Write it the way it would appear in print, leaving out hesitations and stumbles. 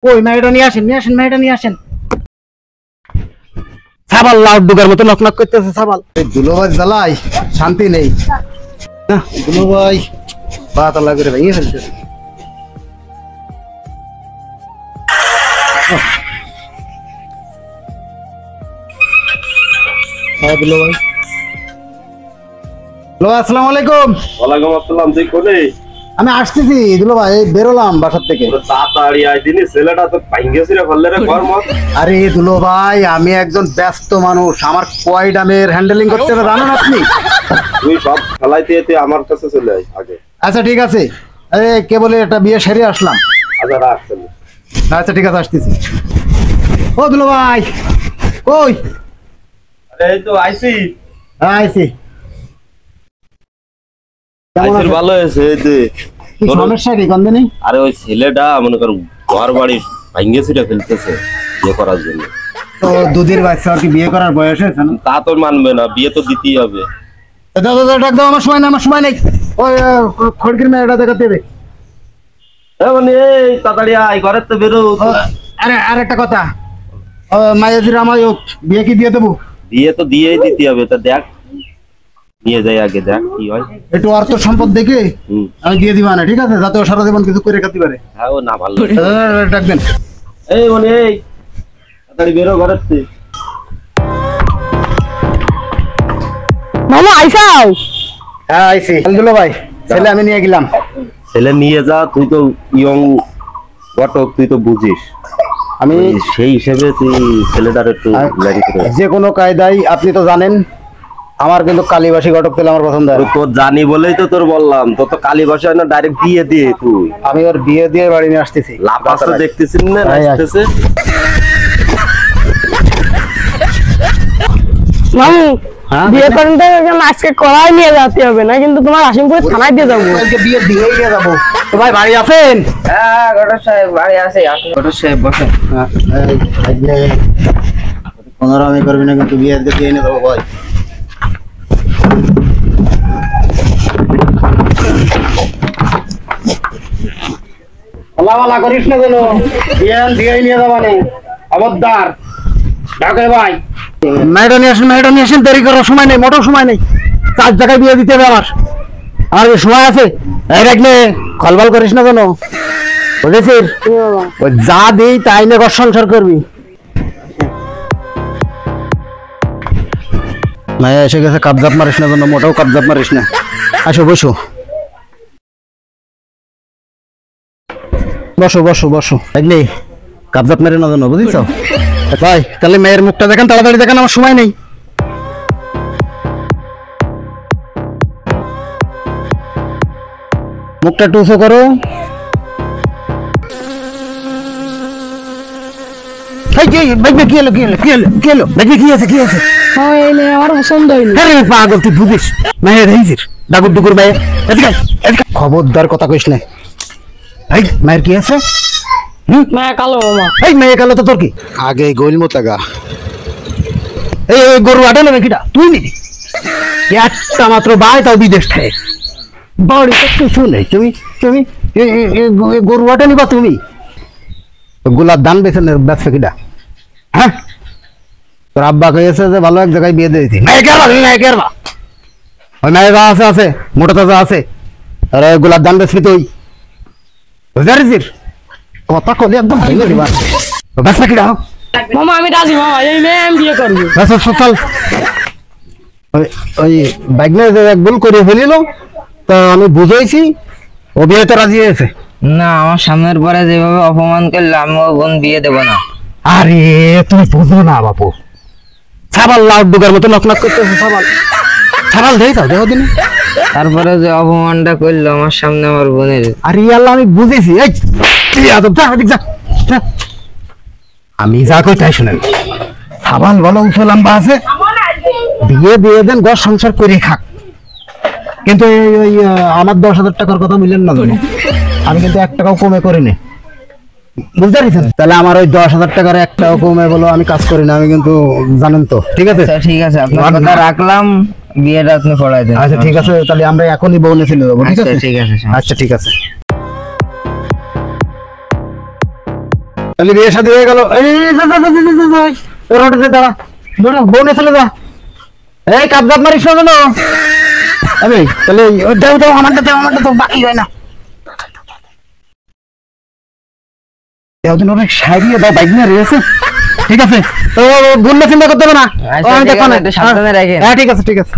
ওই মেয়েটা নিয়ে আসেন, মেয়েটা নিয়ে আসেন। সাবাল লাউড ডুগার মতো নক নক করতেছে সাবাল। দুলো ভাই জ্বালাই শান্তি নেই না, দুলো ভাই বাতা লাগে রে, ভেঙে ফেলতেছে। হ্যাঁ দুলো ভাই। হ্যালো, আসসালামু আলাইকুম। ওয়ালাইকুম আসসালাম। তুই কোনে? আমি আসতেছি দুলো ভাই, বেরোলাম বাসার থেকে। তাড়াতাড়ি আয় দিনি, ছেলেটা তো ভাঙ্গেছিরে ফেললে রে ঘর মত। আরে দুলো ভাই, আমি একজন ব্যস্ত মানুষ, আমার কয়টা মেয়ের হ্যান্ডেলিং করতে হবে জানেন আপনি? তুই সব ফেলাইতে এতে আমার কাছে চলে আয় আগে। আচ্ছা ঠিক আছে, আরে কে বলে একটা বিয়ে সেরে আসলাম। আচ্ছা রাখ চলে। আচ্ছা ঠিক আছে, আসতেছি। ও দুলো ভাই কই? আরে এই তো আইছি। হ্যাঁ আইছি। কেমন আইছির আছেন? ভালো হয়েছে এই যে। কি সমস্যা কি গন্ধ নেই? আরে ওই ছেলেটা মনে কর ঘর বাড়ি ভাঙ্গেছিরে ফেলতেছে বিয়ে করার জন্য। তো দুধের বাচ্চা আর কি বিয়ে করার বয়স হয়েছে না? তা তো মানবে না, বিয়ে তো দিতেই হবে। ডাক দাও, আমার সময় নেই, আমার সময় নেই। ওই খড়কির মেয়েটা দেখাতে হবে। মানে এই তাড়াতাড়ি আয়, ঘরের তো বেরো। আরে আর একটা কথা, মায়াজির আমার বিয়ে কি দিয়ে দেবো? বিয়ে তো দিয়েই দিতে হবে, তা দেখ নিয়ে যাই আগে, দেখ কি হয়। একটু অর্থ সম্পদ দেখে আমি দিয়ে দিবা না, ঠিক আছে? যাতে ও সারা জীবন কিছু করে খেতে পারে। হ্যাঁ ও না ভালো। ডাকবেন। এই মানে এই তাড়াতাড়ি বেরো ঘরের থেকে। মামা আইসাও? হ্যাঁ আইছি। দুলো ভাই ছেলে আমি নিয়ে গেলাম। ছেলে নিয়ে যা, তুই তো ইয়ং ঘটক, তুই তো বুঝিস। আমি সেই হিসেবে তুই ছেলেটার একটু যে কোনো কায়দায়, আপনি তো জানেন আমার কিন্তু কালীবাসী ঘটক তেল আমার পছন্দ হয়। তোর জানি বলেই তো তোর বললাম, তোর তো কালী ভাষায় না ডাইরেক্ট দিয়ে দিয়ে তুই। আমি ওর বিয়ে দিয়ে বাড়ি নিয়ে আসতেছি। লাফাস তো দেখতেছিস না, নাচতেছে। মামু বিয়ে করেন তো আজকে কড়াই নিয়ে যেতে হবে না, কিন্তু তোমার আসিমপুরে থানায় দিয়ে যাবো। বিয়ে দিয়েই দিয়ে যাবো। তো ভাই বাড়ি আছেন? হ্যাঁ ঘটক সাহেব বাড়ি আছে, ঘটক সাহেব বসে। পনেরো আমি করবি না, কিন্তু বিয়ে দিয়ে এনে দেবো ভাই। আল্লাহ করিস না যেন, বিয়ে দিয়ে নিয়ে যাবা নেই খবরদার। ঢাকে ভাই মেয়েটা নিয়ে আসেন, দেরি করার সময় নেই, মোটেও সময় নেই। 4 জায়গায় বিয়ে দিতে হবে আমার সময় আছে। এই রাখলে খলবল করিস না যেন, বুঝেছিস? ওই যা দিই তাই নিয়ে ঘর সংসার করবি। মায়া এসে গেছে, কাবজাপ মারিস না যেন, মোটেও কাবজাপ মারিস না। আসো বসো বসো বসো বসো, দেখলি কাবজাপ মেরে না যেন, বুঝিস? ভাই তাহলে মেয়ের মুখটা দেখেন, তাড়াতাড়ি দেখেন, আমার সময় নেই। মুখটা টুসো করো। খবরদার কথা কইস না। মায়ের কি আছে? মায়া কালো মামা। এই মেয়ে কালো তো তোর কি? আগে গোল মোতাগা এই গরু আটা নেবে কিটা? তুই নিবি একটা মাত্র বাই, তাও বিদেশ থেকে বাড়ি তো কিছু নেই। তুমি তুমি গরু আটা নিবা তুমি? গোলার দান বেছে ব্যবসা কিটা? হ্যাঁ তোর আব্বা কয়েছে যে ভালো এক জায়গায় বিয়ে দিয়েছি। মেয়ে কেরবা ওই মেয়ে যা আছে আছে, মোটা তাজা আছে। আরে গোলার দান বেচবি তুই, বুঝতে পারছিস? কথা কলে একদম ভেঙে দিবা। ব্যবসা কিটা? মামা আমি রাজি মামা, এই মেয়ে আমি বিয়ে করবো। চল ওই বাইক নিয়ে এক ভুল করে ফেলিল, তা আমি বুঝাইছি, ও বিয়ে তো রাজি হয়েছে। না আমার সামনের পরে যেভাবে অপমান করলে আমি ও বোন বিয়ে দেবো না। আরে তুমি বুঝো না বাপু, ছাবাল লাউড ডুগার মতো নক নক করতেছে। ছাবাল দেই যাও, দেখো দিন। তারপরে যে অপমানটা করলো আমার সামনে আমার বোনের। আরে আল্লাহ আমি বুঝেছি। আমি যা কই তাই শুনেন। ছাবাল বলো উঁচু লম্বা আছে, বিয়ে দিয়ে দেন, ঘর সংসার করে খাক। কিন্তু ওই আমার 10,000 টাকার কথা মিলেন না, আমি কিন্তু 1 টাকাও কমে করিনি, বুঝতে পারছেন? তাহলে আমার ওই 10,000 টাকার 1 টাকাও কমে বলো আমি কাজ করি না, আমি কিন্তু জানেন তো। ঠিক আছে ঠিক আছে, আপনার কথা রাখলাম, বিয়েটা আপনি পড়াই দেন। আচ্ছা ঠিক আছে, তাহলে আমরা এখনই বউনে চলে যাবো। ঠিক আছে ঠিক আছে। আচ্ছা ঠিক আছে। তাহলে বিয়ে শাদী হয়ে গেল। রোডে দাঁড়া, বোনে চলে যা। এই কাবজাব মারিস না কেন? আরে তাহলে দাও দাও, আমারটা তো বাকি হয় না। এতদিন অনেক সারিয়ে দাও, বাইক নিয়ে রয়েছে। ঠিক আছে, তো বললে চিন্তা করতে হবে না। আচ্ছা, ঠিক আছে, একটু সাবধানে রাখেন। হ্যাঁ ঠিক আছে ঠিক আছে।